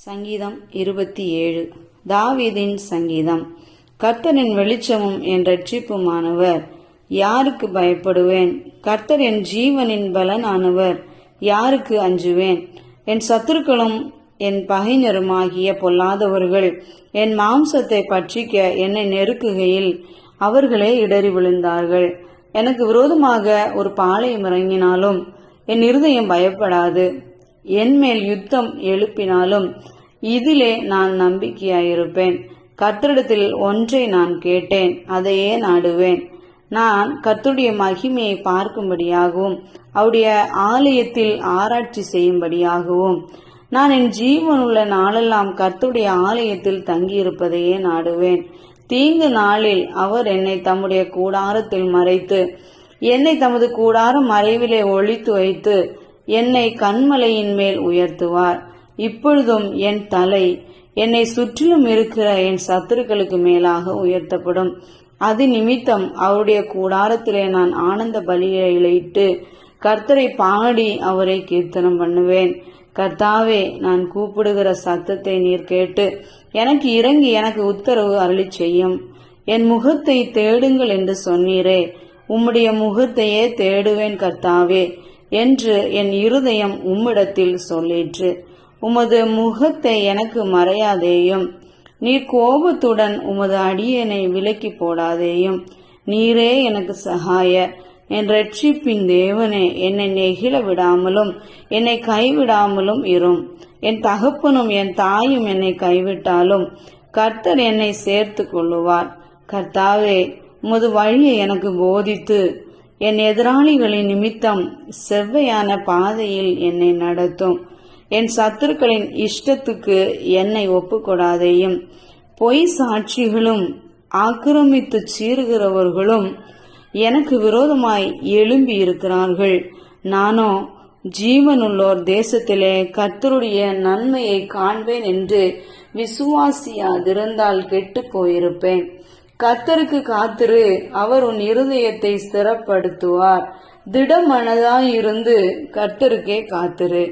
சங்கீதம் 27. தாவீதின் சங்கீதம். கர்த்தரின் வெளிச்சமும் என் இரட்சிப்புமானவர், யாருக்கு பயப்படுவேன்? கர்த்தர் என் ஜீவனின் பலனானவர், யாருக்கு அஞ்சுவேன்? என் சத்துருக்களும் என் பகைஞருமாகிய பொல்லாதவர்கள் என் மாம்சத்தை பட்சிக்க என்னை நெருக்குகையில் அவர்களே இடறி விழுந்தார்கள். எனக்கு விரோதமாக ஒரு பாளையம் இறங்கினாலும் என் இருதயம் பயப்படாது. என் மேல் யுத்தம் எழுப்பினாலும் இதிலே நான் நம்பிக்கையாயிருப்பேன். கர்த்தரிடத்தில் ஒன்றை நான் கேட்டேன், அதையே நாடுவேன். நான் கர்த்தருடைய மகிமையை பார்க்கும்படியாகவும் அவருடைய ஆலயத்தில் ஆராய்ச்சி செய்யும்படியாகவும் நான் என் ஜீவனுள்ள நாளெல்லாம் கர்த்தருடைய ஆலயத்தில் தங்கியிருப்பதையே நாடுவேன். தீங்கு நாளில் அவர் என்னை தம்முடைய கூடாரத்தில் மறைத்து என்னை தமது கூடார மறைவிலே ஒளித்து வைத்து என்னை கன்மலையின் மேல் உயர்த்துவார். இப்பொழுதும் என் தலை என்னை சுற்றிலும் இருக்கிற என் சத்துருக்களுக்கு மேலாக உயர்த்தப்படும். அது நிமித்தம் அவருடைய கூடாரத்திலே நான் ஆனந்த பலிகளை இட்டு கர்த்தரை பாடி அவரை கீர்த்தனம் பண்ணுவேன். கர்த்தாவே, நான் கூப்பிடுகிற சத்தத்தை நீர் கேட்டு எனக்கு இறங்கி எனக்கு உத்தரவு அருளி செய்யும். என் முகத்தை தேடுங்கள் என்று சொன்னீரே, உம்முடைய முகத்தையே தேடுவேன் கர்த்தாவே என்று என் இருதயம் உம்மிடத்தில் சொல்லிற்று. உமது முகத்தை எனக்கு மறையாதேயும், நீர் கோபத்துடன் உமது அடியேனை விலக்கி போடாதேயும். நீரே எனக்கு சகாயர், என் இரட்சிப்பின் தேவனே, என்னை நெகிழ விடாமலும் என்னை கைவிடாமலும் இரும். என் தகப்பனும் என் தாயும் என்னை கைவிட்டாலும் கர்த்தர் என்னை சேர்த்து கொள்ளுவார். கர்த்தாவே, உமது வழியை எனக்கு போதித்து என் எதிராளிகளின் நிமித்தம் செவ்வையான பாதையில் என்னை நடத்தும். என் சத்துருக்களின் இஷ்டத்துக்கு என்னை ஒப்புக்கொடாதேயும். பொய் சாட்சிகளும் ஆக்கிரமித்து சீறுகிறவர்களும் எனக்கு விரோதமாய் எழும்பி இருக்கிறார்கள். நானோ ஜீவனுள்ளோர் தேசத்திலே கர்த்தருடைய நன்மையை காண்பேன் என்று விசுவாசியாதிருந்தால் கெட்டு போயிருப்பேன். கர்த்தருக்கு காத்திரு, அவர் உன் இருதயத்தை ஸ்திரப்படுத்துவார். திடமனதாயிருந்து கர்த்தருக்கே காத்திரு.